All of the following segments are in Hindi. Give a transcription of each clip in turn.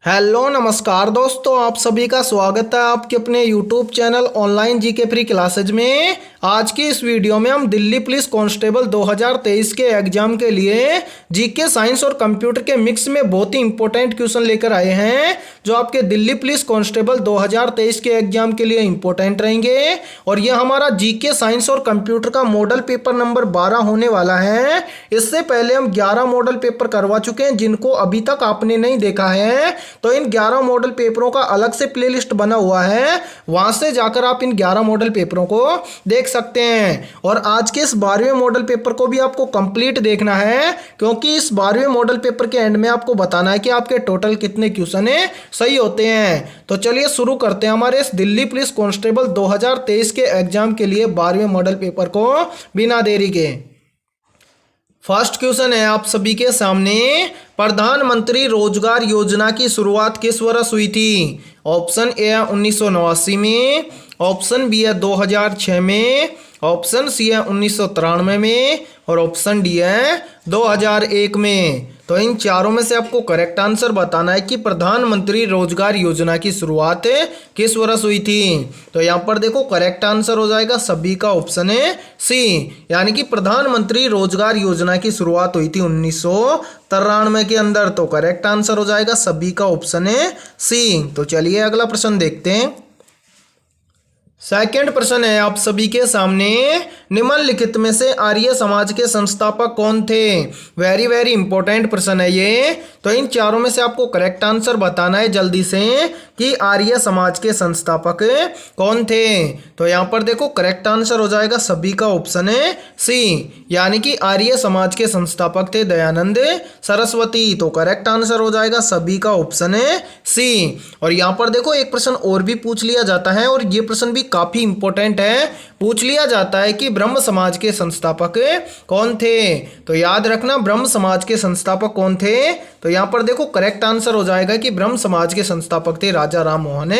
हेलो नमस्कार दोस्तों, आप सभी का स्वागत है आपके अपने YouTube channel online GK free classes में। आज की इस वीडियो में हम दिल्ली पुलिस कांस्टेबल 2023 के एग्जाम के लिए जीके साइंस और कंप्यूटर के मिक्स में बहुत ही इंपॉर्टेंट क्वेश्चन लेकर आए हैं, जो आपके दिल्ली पुलिस कांस्टेबल 2023 के एग्जाम के लिए इंपॉर्टेंट रहेंगे। और यह हमारा जीके साइंस और कंप्यूटर का मॉडल पेपर नंबर 12 होने वाला है। इससे पहले हम 11 मॉडल पेपर करवा चुके हैं, जिनको अभी तक आपने नहीं देखा है तो इन 11 मॉडल पेपरों का अलग से प्लेलिस्ट बना हुआ है, वहां से जाकर आप इन 11 मॉडल पेपरों को देख सकते हैं। और आज के इस 12वें मॉडल पेपर को भी आपको कंप्लीट देखना है, क्योंकि इस 12वें मॉडल पेपर के एंड में आपको बताना है कि आपके टोटल कितने क्वेश्चन सही होते हैं। तो चलिए शुरू करते हैं हमारे इस दिल्ली पुलिस कांस्टेबल 2023 के एग्जाम के लिए 12वें मॉडल पेपर को बिना देरी के। फर्स्ट क्वेश्चन है आप सभी के सामने, प्रधानमंत्री रोजगार योजना की शुरुआत किस वर्ष हुई थी? ऑप्शन ए है 1989 में, ऑप्शन बी है 2006 में, ऑप्शन सी है 1993 में और ऑप्शन डी है 2001 में। तो इन चारों में से आपको करेक्ट आंसर बताना है कि प्रधानमंत्री रोजगार योजना की शुरुआत किस वर्ष हुई थी। तो यहाँ पर देखो करेक्ट आंसर हो जाएगा सभी का ऑप्शन है सी, यानी कि प्रधानमंत्री रोजगार योजना की शुरुआत हुई थी 1993 के अंदर। तो करेक्ट आंसर हो जाएगा सभी का ऑप्शन है सी। तो चलिए अगला प्रश्न देखते हैं। सेकंड प्रश्न है आप सभी के सामने, निम्नलिखित में से आर्य समाज के संस्थापक कौन थे? वेरी वेरी इंपॉर्टेंट प्रश्न है ये। तो इन चारों में से आपको करेक्ट आंसर बताना है जल्दी से कि आर्य समाज के संस्थापक कौन थे। तो यहाँ पर देखो करेक्ट आंसर हो जाएगा सभी का ऑप्शन है सी, यानी कि आर्य समाज के संस्थापक थे दयानंद सरस्वती। तो करेक्ट आंसर हो जाएगा सभी का ऑप्शन है सी। और यहाँ पर देखो एक प्रश्न और भी पूछ लिया जाता है, और ये प्रश्न भी काफी इंपॉर्टेंट है। पूछ लिया जाता है कि ब्रह्म समाज के संस्थापक कौन थे? तो याद रखना ब्रह्म समाज के संस्थापक कौन थे। तो यहां पर देखो करेक्ट आंसर हो जाएगा कि ब्रह्म समाज के संस्थापक थे राजा राम मोहन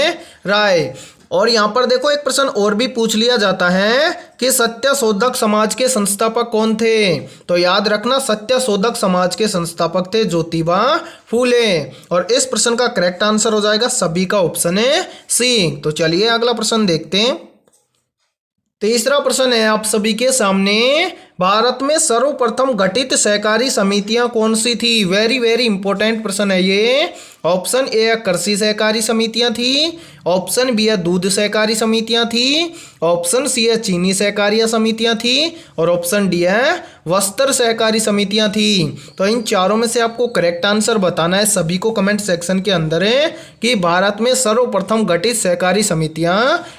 राय। और यहां पर देखो एक प्रश्न और भी पूछ लिया जाता है कि सत्यशोधक समाज के संस्थापक कौन थे? तो याद रखना सत्यशोधक समाज के संस्थापक थे ज्योतिबा फूले। और इस प्रश्न का करेक्ट आंसर हो जाएगा सभी का ऑप्शन है सी। तो चलिए अगला प्रश्न देखते हैं। तीसरा प्रश्न है आप सभी के सामने, भारत में सर्वप्रथम गठित सहकारी समितियां कौन सी थी? वेरी वेरी इंपॉर्टेंट प्रश्न है ये। ऑप्शन ए है कृषि सहकारी समितियां थी, ऑप्शन बी है दूध सहकारी समितियां थी, ऑप्शन सी है चीनी सहकारी समितियां थी और ऑप्शन डी है वस्त्र सहकारी समितियां थी। तो इन चारों में से आपको करेक्ट आंसर बताना है सभी को कमेंट सेक्शन के अंदर है कि भारत में सर्वप्रथम गठित सहकारी समितियां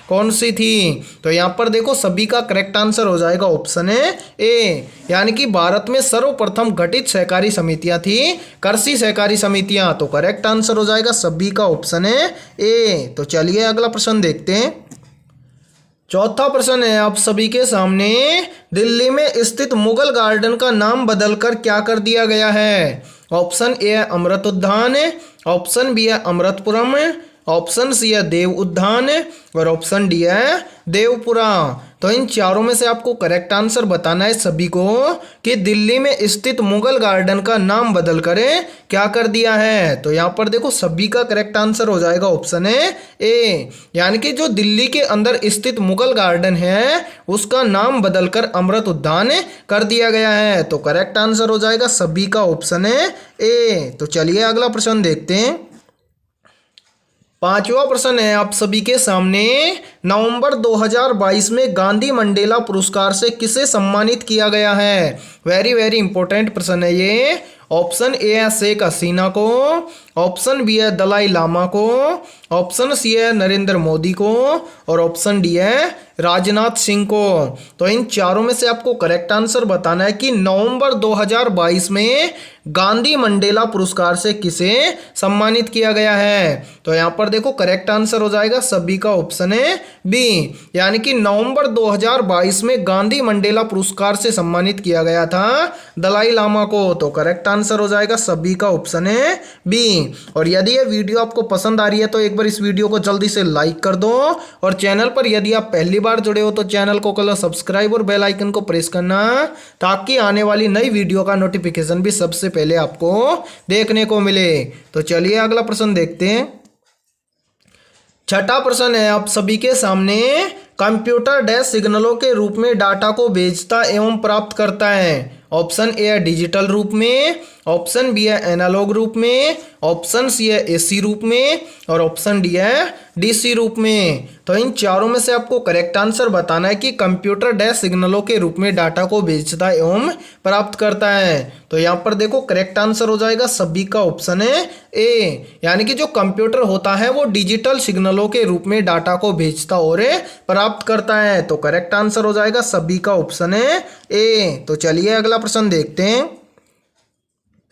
कौन सी थी। तो यहाँ पर देखो सभी का करेक्ट आंसर हो जाएगा ऑप्शन है ए, यानी कि भारत में सर्वप्रथम गठित सहकारी समितियां थी कृषि सहकारी समितियां। तो करेक्ट आंसर हो जाएगा सभी का ऑप्शन है ए। तो चलिए अगला प्रश्न देखते हैं। चौथा प्रश्न है आप सभी के सामने, दिल्ली में स्थित मुगल गार्डन का नाम बदलकर क्या कर दिया गया है? ऑप्शन ए है अमृत उद्यान, ऑप्शन बी है अमृतपुरम, ऑप्शन सी है देव उद्यान और ऑप्शन डी है देवपुरा। तो इन चारों में से आपको करेक्ट आंसर बताना है सभी को कि दिल्ली में स्थित मुगल गार्डन का नाम बदल कर क्या कर दिया है। तो यहाँ पर देखो सभी का करेक्ट आंसर हो जाएगा ऑप्शन है ए, यानी कि जो दिल्ली के अंदर स्थित मुगल गार्डन है उसका नाम बदलकर अमृत उद्यान कर दिया गया है। तो करेक्ट आंसर हो जाएगा सभी का ऑप्शन है ए। तो चलिए अगला प्रश्न देखते हैं। पांचवा प्रश्न है आप सभी के सामने, नवंबर 2022 में गांधी मंडेला पुरस्कार से किसे सम्मानित किया गया है? वेरी वेरी इंपॉर्टेंट प्रश्न है ये। ऑप्शन ए है शेख हसीना को, ऑप्शन बी है दलाई लामा को, ऑप्शन सी है नरेंद्र मोदी को और ऑप्शन डी है राजनाथ सिंह को। तो इन चारों में से आपको करेक्ट आंसर बताना है कि नवंबर 2022 में गांधी मंडेला पुरस्कार से किसे सम्मानित किया गया है। तो यहाँ पर देखो करेक्ट आंसर हो जाएगा सभी का ऑप्शन है बी, यानी कि नवंबर 2022 में गांधी मंडेला पुरस्कार से सम्मानित किया गया था दलाई लामा को। तो करेक्ट आंसर हो जाएगा सभी का ऑप्शन है बी। और यदि ये वीडियो आपको पसंद आ रही है तो एक बार इस वीडियो को जल्दी से लाइक कर दो, और चैनल पर यदि आप पहली बार जुड़े हो तो चैनल को कर लो सब्सक्राइब और बेल आइकन को प्रेस करना, ताकि आने वाली नई वीडियो का नोटिफिकेशन भी सबसे पहले आपको देखने को मिले। तो चलिए अगला प्रश्न देखते हैं। छठा प्रश्न है आप सभी के सामने, कंप्यूटर डैश सिग्नलों के रूप में डाटा को भेजता एवं प्राप्त करता है। ऑप्शन ए है डिजिटल रूप में, ऑप्शन बी है एनालॉग रूप में, ऑप्शन सी है एसी रूप में, और ऑप्शन डी है डीसी रूप में। तो इन चारों में से आपको करेक्ट आंसर बताना है कि कंप्यूटर डैश सिग्नलों के रूप में डाटा को भेजता एवं प्राप्त करता है। तो यहाँ पर देखो करेक्ट आंसर हो जाएगा सभी का ऑप्शन है ए, यानी कि जो कंप्यूटर होता है वो डिजिटल सिग्नलों के रूप में डाटा को भेजता और प्राप्त करता है। तो करेक्ट आंसर हो जाएगा सभी का ऑप्शन है ए। तो चलिए अगला प्रश्न देखते हैं।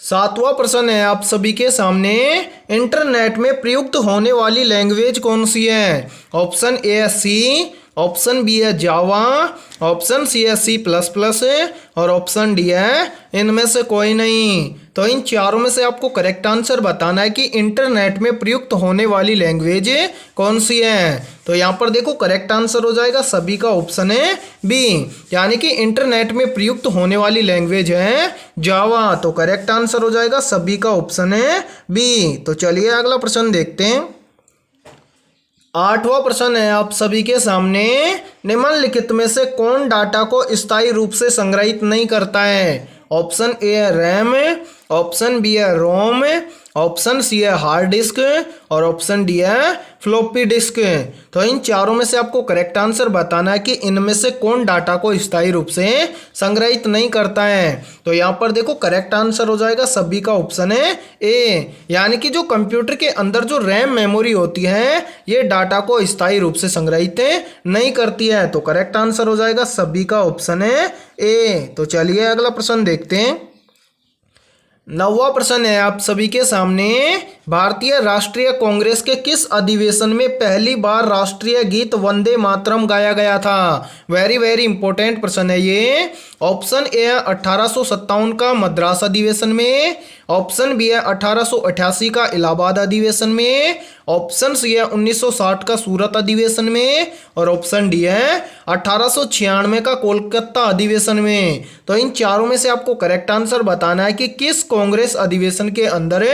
सातवां प्रश्न है आप सभी के सामने, इंटरनेट में प्रयुक्त होने वाली लैंग्वेज कौन सी है। ऑप्शन ए है सी, ऑप्शन बी है जावा, ऑप्शन सी है सी प्लस प्लस, और ऑप्शन डी है इनमें से कोई नहीं। तो इन चारों में से आपको करेक्ट आंसर बताना है कि इंटरनेट में प्रयुक्त होने वाली लैंग्वेज कौन सी है। तो यहाँ पर देखो करेक्ट आंसर हो जाएगा सभी का ऑप्शन है बी, यानी कि इंटरनेट में प्रयुक्त होने वाली लैंग्वेज है जावा। तो करेक्ट आंसर हो जाएगा सभी का ऑप्शन है बी। तो चलिए अगला प्रश्न देखते हैं। आठवां प्रश्न है आप सभी के सामने, निम्नलिखित में से कौन डाटा को स्थायी रूप से संग्रहित नहीं करता है। ऑप्शन ए है रैम, ऑप्शन बी है रोम, ऑप्शन सी है हार्ड डिस्क, और ऑप्शन डी है फ्लॉपी डिस्क। तो इन चारों में से आपको करेक्ट आंसर बताना है कि इनमें से कौन डाटा को स्थायी रूप से संग्रहित नहीं करता है। तो यहाँ पर देखो करेक्ट आंसर हो जाएगा सभी का ऑप्शन है ए, यानी कि जो कंप्यूटर के अंदर जो रैम मेमोरी होती है ये डाटा को स्थायी रूप से संग्रहित नहीं करती है। तो करेक्ट आंसर हो जाएगा सभी का ऑप्शन है ए। तो चलिए अगला प्रश्न देखते हैं। नौवां प्रश्न है आप सभी के सामने, भारतीय राष्ट्रीय कांग्रेस के किस अधिवेशन में पहली बार राष्ट्रीय गीत वंदे मातरम गाया गया था। वेरी वेरी इंपॉर्टेंट प्रश्न है ये। ऑप्शन ए है 1857 का मद्रास अधिवेशन में, ऑप्शन बी है 1888 का इलाहाबाद अधिवेशन में, ऑप्शन सी है 1960 का सूरत अधिवेशन में, और ऑप्शन डी है 1896 का कोलकाता अधिवेशन में। तो इन चारों में से आपको करेक्ट आंसर बताना है कि किस कांग्रेस अधिवेशन के अंदर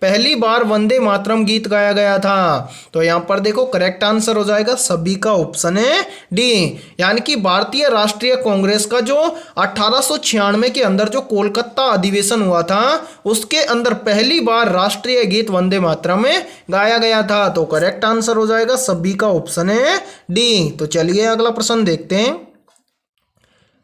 पहली बार वंदे मातरम गीत गाया गया था। तो यहाँ पर देखो करेक्ट आंसर हो जाएगा सभी का ऑप्शन है डी, यानी कि भारतीय राष्ट्रीय कांग्रेस का जो 1896 के अंदर जो कोलकाता अधिवेशन हुआ था उसके अंदर पहली बार राष्ट्रीय गीत वंदे मातरम में गाया गया था। तो करेक्ट आंसर हो जाएगा सभी का ऑप्शन है डी। तो चलिए अगला प्रश्न देखते हैं।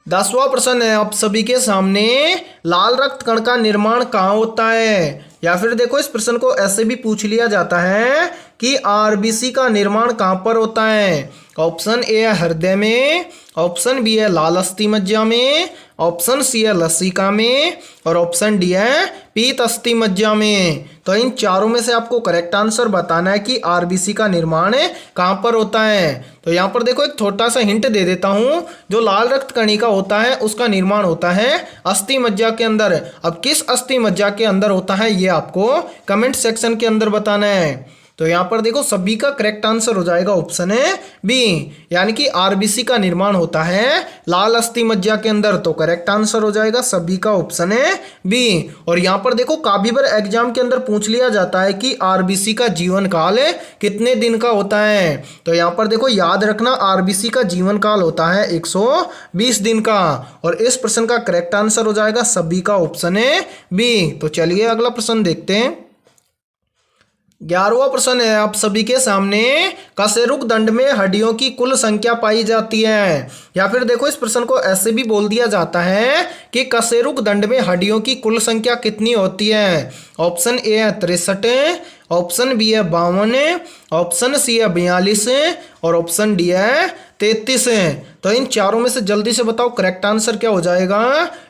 10वां प्रश्न है आप सभी के सामने, लाल रक्त कण का निर्माण कहाँ होता है। या फिर देखो इस प्रश्न को ऐसे भी पूछ लिया जाता है कि आरबीसी का निर्माण कहाँ पर होता है। ऑप्शन ए है हृदय में, ऑप्शन बी है लाल अस्थि मज्जा में, ऑप्शन सी है लसिका में, और ऑप्शन डी है पीत अस्थि मज्जा में। तो इन चारों में से आपको करेक्ट आंसर बताना है कि आरबीसी का निर्माण कहाँ पर होता है। तो यहाँ पर देखो एक छोटा सा हिंट दे देता हूँ, जो लाल रक्त कणिका होता है उसका निर्माण होता है अस्थि मज्जा के अंदर। अब किस अस्थि मज्जा के अंदर होता है ये आपको कमेंट सेक्शन के अंदर बताना है। तो यहाँ पर देखो सभी का करेक्ट आंसर हो जाएगा ऑप्शन है बी, यानी कि आरबीसी का निर्माण होता है लाल अस्थि मज्जा के अंदर। तो करेक्ट आंसर हो जाएगा सभी का ऑप्शन है बी। और यहाँ पर देखो काफी बार एग्जाम के अंदर पूछ लिया जाता है कि आरबीसी का जीवन काल कितने दिन का होता है। तो यहाँ पर देखो याद रखना आरबीसी का जीवन काल होता है 120 दिन का, और इस प्रश्न का करेक्ट आंसर हो जाएगा सभी का ऑप्शन है बी। तो चलिए अगला प्रश्न देखते हैं। 11वां प्रश्न है आप सभी के सामने, कशेरुक दंड में हड्डियों की कुल संख्या पाई जाती है। या फिर देखो इस प्रश्न को ऐसे भी बोल दिया जाता है कि कशेरुक दंड में हड्डियों की कुल संख्या कितनी होती है। ऑप्शन ए है 63, ऑप्शन बी है 52, ऑप्शन सी है 42, और ऑप्शन डी है 33 है। तो इन चारों में से जल्दी से बताओ करेक्ट आंसर क्या हो जाएगा।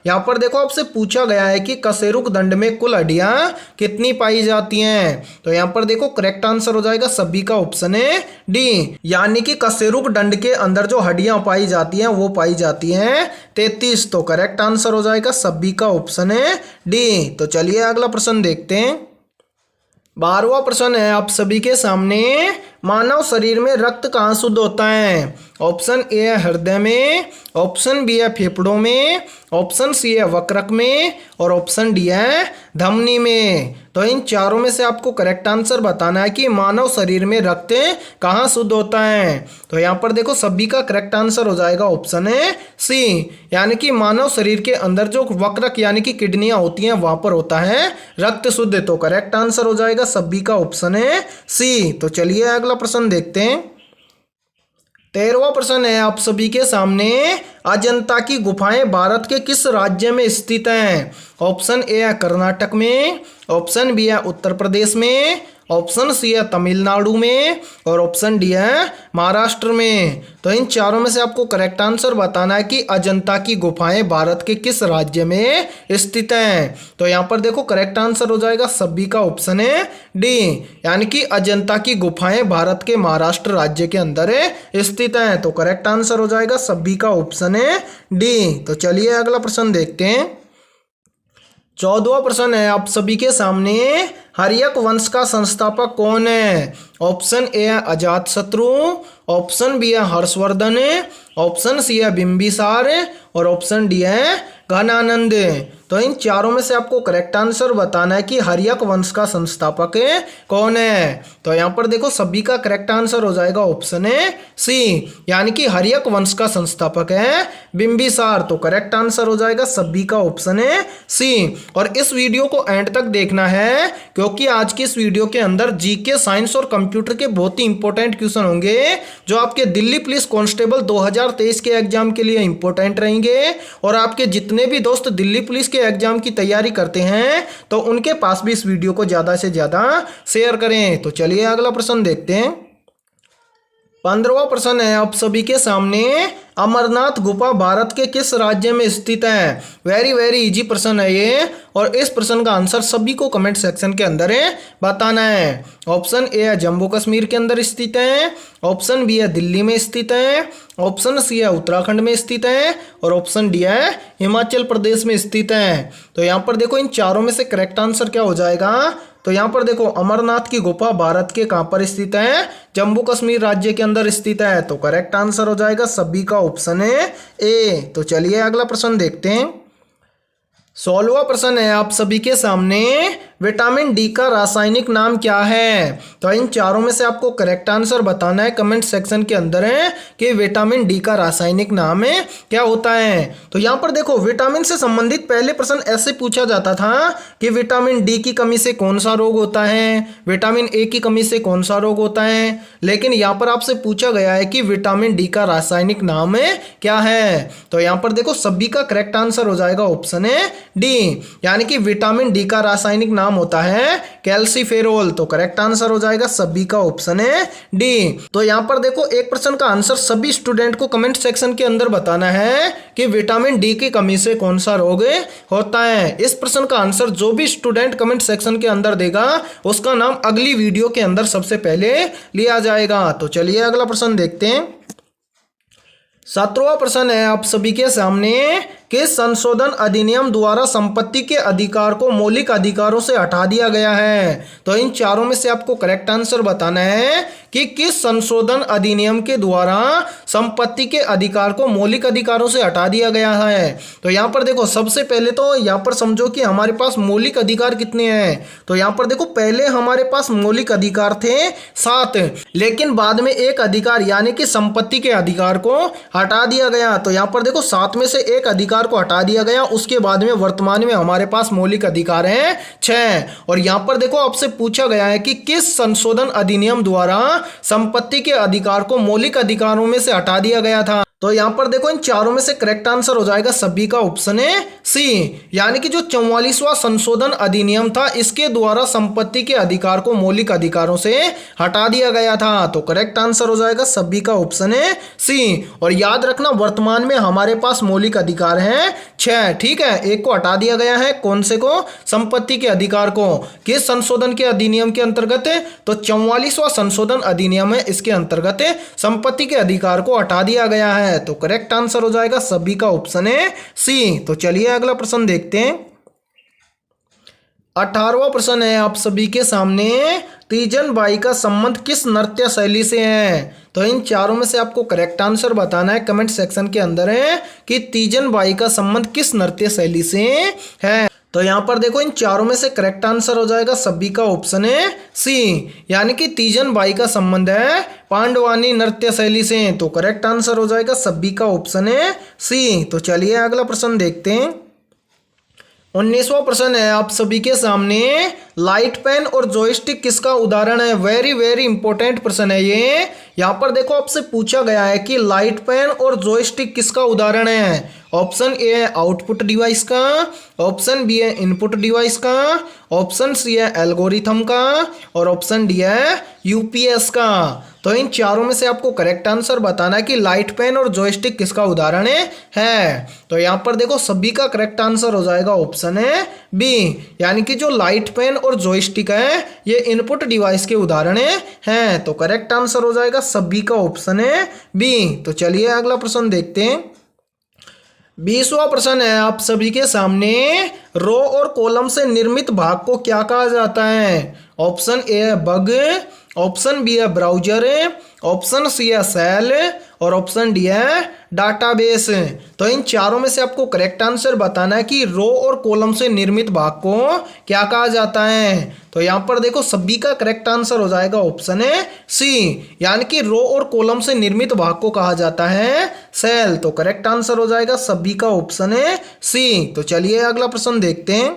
यहाँ पर देखो आपसे पूछा गया है कि कशेरुक दंड में कुल हड्डियां कितनी पाई जाती हैं। तो यहाँ पर देखो करेक्ट आंसर हो जाएगा सभी का ऑप्शन है डी, यानी कि कशेरुक दंड के अंदर जो हड्डियां पाई जाती हैं वो पाई जाती हैं 33। तो करेक्ट आंसर हो जाएगा सभी का ऑप्शन है डी। तो चलिए अगला प्रश्न देखते हैं। 12वां प्रश्न है आप सभी के सामने, मानव शरीर में रक्त कहाँ शुद्ध होता है। ऑप्शन ए है हृदय में, ऑप्शन बी है फेफड़ों में, ऑप्शन सी है वक्रक में और ऑप्शन डी है धमनी में। तो इन चारों में से आपको करेक्ट आंसर बताना है कि मानव शरीर में रक्त कहाँ शुद्ध होता है। तो यहाँ पर देखो सभी का करेक्ट आंसर हो जाएगा ऑप्शन है सी, यानी कि मानव शरीर के अंदर जो वक्रक यानी कि किडनियां होती हैं वहां पर होता है रक्त शुद्ध। तो करेक्ट आंसर हो जाएगा सभी का ऑप्शन है सी। तो चलिए अगला प्रश्न देखते हैं। 13वां प्रश्न है आप सभी के सामने, अजंता की गुफाएं भारत के किस राज्य में स्थित हैं। ऑप्शन ए है कर्नाटक में, ऑप्शन बी है उत्तर प्रदेश में, ऑप्शन सी है तमिलनाडु में और ऑप्शन डी है महाराष्ट्र में। तो इन चारों में से आपको करेक्ट आंसर बताना है कि अजंता की गुफाएं भारत के किस राज्य में स्थित हैं। तो यहाँ पर देखो करेक्ट आंसर हो जाएगा सभी का ऑप्शन है डी, यानी कि अजंता की गुफाएं भारत के महाराष्ट्र राज्य के अंदर स्थित हैं। तो करेक्ट आंसर हो जाएगा सभी का ऑप्शन है डी। तो चलिए अगला प्रश्न देखते हैं। 14वां प्रश्न है आप सभी के सामने, हर्यक वंश का संस्थापक कौन है। ऑप्शन ए है अजातशत्रु, ऑप्शन बी है हर्षवर्धन, ऑप्शन सी है बिंबिसार और ऑप्शन डी है घनानंद। तो इन चारों में से आपको करेक्ट आंसर बताना है कि हर्यक वंश का संस्थापक कौन है। तो यहाँ पर देखो सभी का करेक्ट आंसर हो जाएगा ऑप्शन है सी, यानी कि हर्यक वंश का संस्थापक है बिंबिसार। तो करेक्ट आंसर हो जाएगा सभी का ऑप्शन है सी। और इस वीडियो को एंड तक देखना है क्योंकि आज की इस वीडियो के अंदर जीके, साइंस और कंप्यूटर के बहुत ही इंपॉर्टेंट क्वेश्चन होंगे जो आपके दिल्ली पुलिस कांस्टेबल 2023 के एग्जाम के लिए इंपॉर्टेंट रहेंगे। और आपके जितने भी दोस्त दिल्ली पुलिस के एग्जाम की तैयारी करते हैं तो उनके पास भी इस वीडियो को ज्यादा से ज्यादा शेयर करें। तो चलिए अगला प्रश्न देखते हैं। 15वां प्रश्न है आप सभी के सामने, अमरनाथ गुफा भारत के किस राज्य में स्थित है। वेरी वेरी इजी प्रश्न है ये और इस प्रश्न का आंसर सभी को कमेंट सेक्शन के अंदर बताना है। ऑप्शन ए है जम्मू कश्मीर के अंदर स्थित है, ऑप्शन बी है दिल्ली में स्थित है, ऑप्शन सी है उत्तराखंड में स्थित है और ऑप्शन डी है हिमाचल प्रदेश में स्थित है। तो यहाँ पर देखो इन चारों में से करेक्ट आंसर क्या हो जाएगा। तो यहाँ पर देखो अमरनाथ की गुफा भारत के कहाँ पर स्थित है, जम्मू कश्मीर राज्य के अंदर स्थित है। तो करेक्ट आंसर हो जाएगा सभी का ऑप्शन है ए। तो चलिए अगला प्रश्न देखते हैं। 16वां प्रश्न है आप सभी के सामने, विटामिन डी का रासायनिक नाम क्या है। तो इन चारों में से आपको करेक्ट आंसर बताना है कमेंट सेक्शन के अंदर है कि विटामिन डी का रासायनिक नाम है क्या होता है। तो यहाँ पर देखो विटामिन से संबंधित पहले प्रश्न ऐसे पूछा जाता था कि विटामिन डी की कमी से कौन सा रोग होता है, विटामिन ए की कमी से कौन सा रोग होता है। लेकिन यहाँ पर आपसे पूछा गया है कि विटामिन डी का रासायनिक नाम क्या है। तो यहाँ पर देखो सभी का करेक्ट आंसर हो जाएगा ऑप्शन है डी, यानी कि विटामिन डी का रासायनिक नाम होता है कैल्सीफेरोल। तो करेक्ट आंसर हो जाएगा सभी का ऑप्शन है डी। तो यहां पर देखो एक प्रश्न का आंसर सभी स्टूडेंट को कमेंट सेक्शन के अंदर बताना है कि विटामिन डी की कमी से कौन सा रोग होता है। इस प्रश्न का आंसर जो भी स्टूडेंट कमेंट सेक्शन के अंदर देगा उसका नाम अगली वीडियो के अंदर सबसे पहले लिया जाएगा। तो चलिए अगला प्रश्न देखते हैं। 17वां प्रश्न है आप सभी के सामने, किस संशोधन अधिनियम द्वारा संपत्ति के अधिकार को मौलिक अधिकारों से हटा दिया गया है। तो इन चारों में से आपको करेक्ट आंसर बताना है कि किस संशोधन अधिनियम के द्वारा संपत्ति के अधिकार को मौलिक अधिकारों से हटा दिया गया है। तो यहाँ पर देखो सबसे पहले तो यहाँ पर समझो कि हमारे पास मौलिक अधिकार कितने हैं। तो यहाँ पर देखो पहले हमारे पास मौलिक अधिकार थे 7, लेकिन बाद में एक अधिकार यानी कि संपत्ति के अधिकार को हटा दिया गया। तो यहाँ पर देखो 7 में से एक अधिकार को हटा दिया गया, उसके बाद में वर्तमान में हमारे पास मौलिक अधिकार हैं 6। और यहां पर देखो आपसे पूछा गया है कि किस संशोधन अधिनियम द्वारा संपत्ति के अधिकार को मौलिक अधिकारों में से हटा दिया गया था। तो यहाँ पर देखो इन चारों में से करेक्ट आंसर हो जाएगा सभी का ऑप्शन है सी, यानी कि जो 44वां संशोधन अधिनियम था इसके द्वारा संपत्ति के अधिकार को मौलिक अधिकारों से हटा दिया गया था। तो करेक्ट आंसर हो जाएगा सभी का ऑप्शन है सी। और याद रखना वर्तमान में हमारे पास मौलिक अधिकार हैं 6, ठीक है, एक को हटा दिया गया है, कौन से को, संपत्ति के अधिकार को। किस संशोधन के अधिनियम के अंतर्गत है, तो 44वां संशोधन अधिनियम है, इसके अंतर्गत संपत्ति के अधिकार को हटा दिया गया है। तो करेक्ट आंसर हो जाएगा सभी का ऑप्शन है सी। तो चलिए अगला प्रश्न देखते हैं। 18वां प्रश्न है आप सभी के सामने, तीजन बाई का संबंध किस नृत्य शैली से है। तो इन चारों में से आपको करेक्ट आंसर बताना है, कमेंट सेक्शन के अंदर है कि तीजन बाई का संबंध किस नृत्य शैली से है। तो यहाँ पर देखो इन चारों में से करेक्ट आंसर हो जाएगा सभी का ऑप्शन है सी, यानी कि तीजन बाई का संबंध है पांडवानी नृत्य शैली से। तो करेक्ट आंसर हो जाएगा सभी का ऑप्शन है सी। तो चलिए अगला प्रश्न देखते हैं। 19वां प्रश्न है आप सभी के सामने, लाइट पेन और जॉयस्टिक किसका उदाहरण है। वेरी वेरी इंपॉर्टेंट प्रश्न है ये। यहाँ पर देखो आपसे पूछा गया है कि लाइट पेन और जॉयस्टिक किसका उदाहरण है। ऑप्शन ए है आउटपुट डिवाइस का, ऑप्शन बी है इनपुट डिवाइस का, ऑप्शन सी है एल्गोरिथम का और ऑप्शन डी है यूपीएस का। तो इन चारों में से आपको करेक्ट आंसर बताना है कि लाइट पेन और जॉयस्टिक किसका उदाहरण है। तो यहाँ पर देखो सभी का करेक्ट आंसर हो जाएगा ऑप्शन है बी, यानी कि जो लाइट पेन और जॉयस्टिक है ये इनपुट डिवाइस के उदाहरण हैं। तो करेक्ट आंसर हो जाएगा सभी का ऑप्शन है बी। तो चलिए अगला प्रश्न देखते हैं। 20वां प्रश्न है आप सभी के सामने, रो और कॉलम से निर्मित भाग को क्या कहा जाता है। ऑप्शन ए है बग, ऑप्शन बी है ब्राउजर, ऑप्शन सी है सेल और ऑप्शन डी है डाटाबेस। तो इन चारों में से आपको करेक्ट आंसर बताना है कि रो और कॉलम से निर्मित भाग को क्या कहा जाता है। तो यहाँ पर देखो सभी का करेक्ट आंसर हो जाएगा ऑप्शन है सी, यानी कि रो और कॉलम से निर्मित भाग को कहा जाता है सेल। तो करेक्ट आंसर हो जाएगा सभी का ऑप्शन है सी। तो चलिए अगला प्रश्न देखते हैं।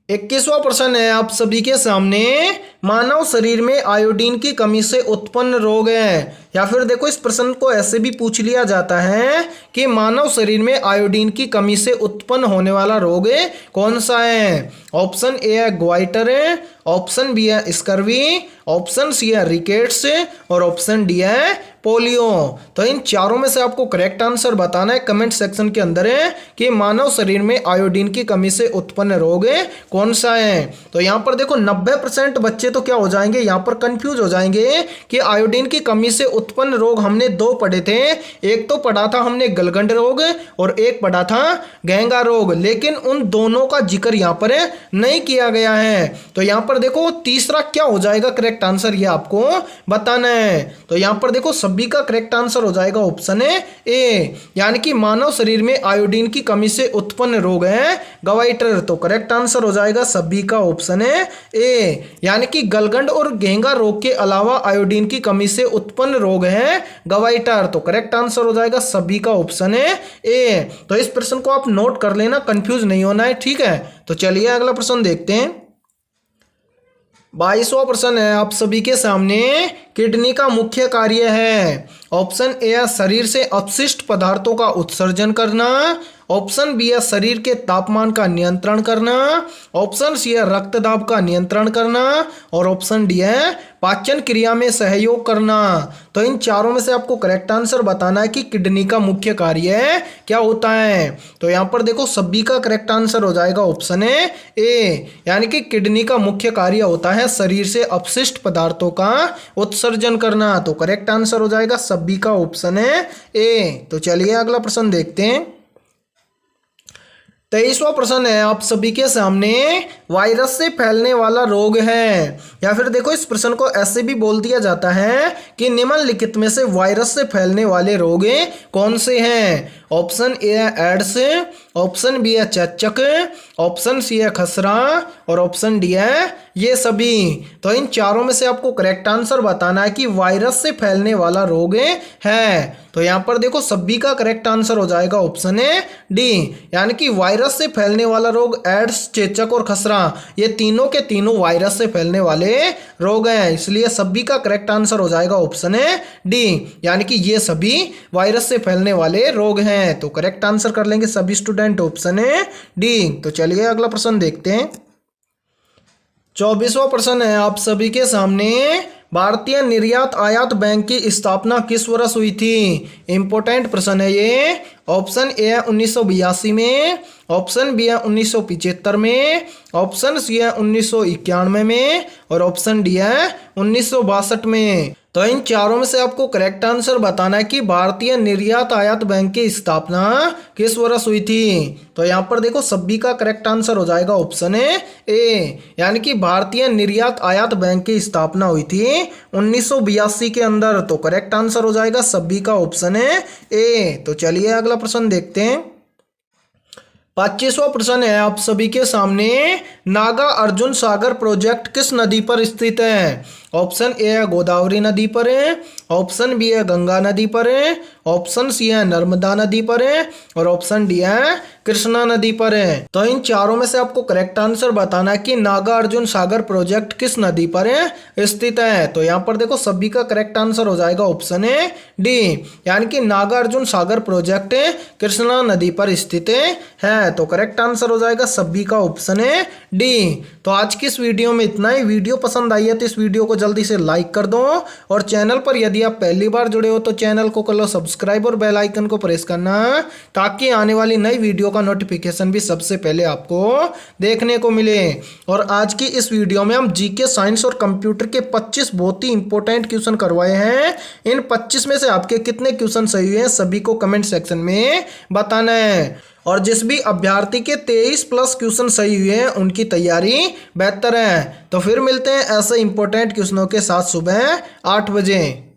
21वां प्रश्न है आप सभी के सामने, मानव शरीर में आयोडीन की कमी से उत्पन्न रोग है। या फिर देखो इस प्रश्न को ऐसे भी पूछ लिया जाता है कि मानव शरीर में आयोडीन की कमी से उत्पन्न होने वाला रोग कौन सा है। ऑप्शन ए है ग्वाइटर, ऑप्शन बी है स्कर्वी, ऑप्शन सी है रिकेट्स और ऑप्शन डी है पोलियो। तो इन चारों में से आपको करेक्ट आंसर बताना है, कमेंट सेक्शन के अंदर है कि मानव शरीर में आयोडीन की कमी से उत्पन्न रोग कौन सा है। तो यहाँ पर देखो 90% बच्चे तो क्या हो जाएंगे, यहाँ पर कंफ्यूज हो जाएंगे कि आयोडीन की कमी से उत्पन्न रोग हमने दो पढ़े थे। एक तो पढ़ा था हमने गलगंड रोग और एक पढ़ा था घेंगा रोग, लेकिन उन दोनों का जिक्र यहाँ पर नहीं किया गया है। तो यहाँ पर देखो तीसरा क्या हो जाएगा करेक्ट आंसर, ये आपको बताना है। तो यहाँ पर देखो सभी का करेक्ट आंसर हो जाएगा ऑप्शन है ए, यानी कि मानव शरीर में आयोडीन की कमी से उत्पन्न रोग है गवाइटर। तो करेक्ट आंसर हो जाएगा सभी का ऑप्शन है ए, यानी कि गलगंड और घेंगा रोग के अलावा आयोडीन की कमी से उत्पन्न रोग है गवाइटर। तो करेक्ट आंसर हो जाएगा सभी का ऑप्शन है ए। तो इस प्रश्न को आप नोट कर लेना, कंफ्यूज नहीं होना है, ठीक है। तो चलिए अगला प्रश्न देखते हैं। 22वां प्रश्न है आप सभी के सामने, किडनी का मुख्य कार्य है। ऑप्शन ए है शरीर से अपशिष्ट पदार्थों का उत्सर्जन करना, ऑप्शन बी है शरीर के तापमान का नियंत्रण करना, ऑप्शन सी है रक्त दाब का नियंत्रण करना और ऑप्शन डी है पाचन क्रिया में सहयोग करना। तो इन चारों में से आपको करेक्ट आंसर बताना है कि किडनी का मुख्य कार्य क्या होता है। तो यहाँ पर देखो सभी का करेक्ट आंसर हो जाएगा ऑप्शन है ए, यानी कि किडनी का मुख्य कार्य होता है शरीर से अपशिष्ट पदार्थों का उत्सर्जन करना। तो करेक्ट आंसर हो जाएगा सभी का ऑप्शन है ए। तो चलिए अगला प्रश्न देखते हैं। 23वां प्रश्न है आप सभी के सामने, वायरस से फैलने वाला रोग है। या फिर देखो इस प्रश्न को ऐसे भी बोल दिया जाता है कि निम्नलिखित में से वायरस से फैलने वाले रोग कौन से हैं। ऑप्शन ए है एड्स, ऑप्शन बी है चेचक, ऑप्शन सी है खसरा और ऑप्शन डी है ये सभी। तो इन चारों में से आपको करेक्ट आंसर बताना है कि वायरस से फैलने वाला रोग है। तो यहाँ पर देखो सभी का करेक्ट आंसर हो जाएगा ऑप्शन है डी, यानी कि वायरस से फैलने वाला रोग एड्स, चेचक और खसरा, ये तीनों के तीनों वायरस से फैलने वाले रोग हैं, इसलिए सभी का करेक्ट आंसर हो जाएगा ऑप्शन है डी, यानी कि ये सभी वायरस से फैलने वाले रोग हैं। तो करेक्ट आंसर कर लेंगे सभी स्टूडेंट ऑप्शन है डी। तो चलिए अगला प्रश्न देखते हैं। 24वां प्रश्न है आप सभी के सामने, भारतीय निर्यात आयात बैंक की स्थापना किस वर्ष हुई थी? इंपॉर्टेंट प्रश्न है ये। ऑप्शन ए है 1982 में, ऑप्शन बी है 1975 में, ऑप्शन सी है 1991 में और ऑप्शन डी है 1962 में। तो इन चारों में से आपको करेक्ट आंसर बताना है कि भारतीय निर्यात आयात बैंक की स्थापना किस वर्ष हुई थी। तो यहाँ पर देखो सभी का करेक्ट आंसर हो जाएगा ऑप्शन है ए, यानी कि भारतीय निर्यात आयात बैंक की स्थापना हुई थी 1982 के अंदर। तो करेक्ट आंसर हो जाएगा सभी का ऑप्शन है ए। तो चलिए अगला प्रश्न देखते हैं। 25वां प्रश्न है आप सभी के सामने, नागा अर्जुन सागर प्रोजेक्ट किस नदी पर स्थित है? ऑप्शन ए है गोदावरी नदी पर है, ऑप्शन बी है गंगा नदी पर है, ऑप्शन सी है नर्मदा नदी पर है और ऑप्शन डी है कृष्णा नदी पर है। तो इन चारों में से आपको करेक्ट आंसर बताना है कि नागा अर्जुन सागर प्रोजेक्ट किस नदी पर है स्थित है। तो यहाँ पर देखो सभी का करेक्ट आंसर हो जाएगा ऑप्शन है डी, यानी कि नागा अर्जुन सागर प्रोजेक्ट कृष्णा नदी पर स्थित है। तो करेक्ट आंसर हो जाएगा सभी का ऑप्शन है डी। तो आज की इस वीडियो में इतना ही। वीडियो पसंद आई है तो इस वीडियो को जल्दी से लाइक कर दो और चैनल पर यदि आप पहली बार जुड़े हो तो चैनल को कर लो सब्सक्राइब और बेल आइकन को प्रेस करना, ताकि आने वाली नई वीडियो का नोटिफिकेशन भी सबसे पहले आपको देखने को मिले। और आज की इस वीडियो में हम जीके, साइंस और कंप्यूटर के 25 बहुत ही इंपॉर्टेंट क्वेश्चन करवाए हैं। इन 25 में से आपके कितने क्वेश्चन सही हुए हैं सभी को कमेंट सेक्शन में बताना है। और जिस भी अभ्यर्थी के 23+ क्वेश्चन सही हुए हैं उनकी तैयारी बेहतर है। तो फिर मिलते हैं ऐसे इंपॉर्टेंट क्वेश्चनों के साथ सुबह 8 बजे।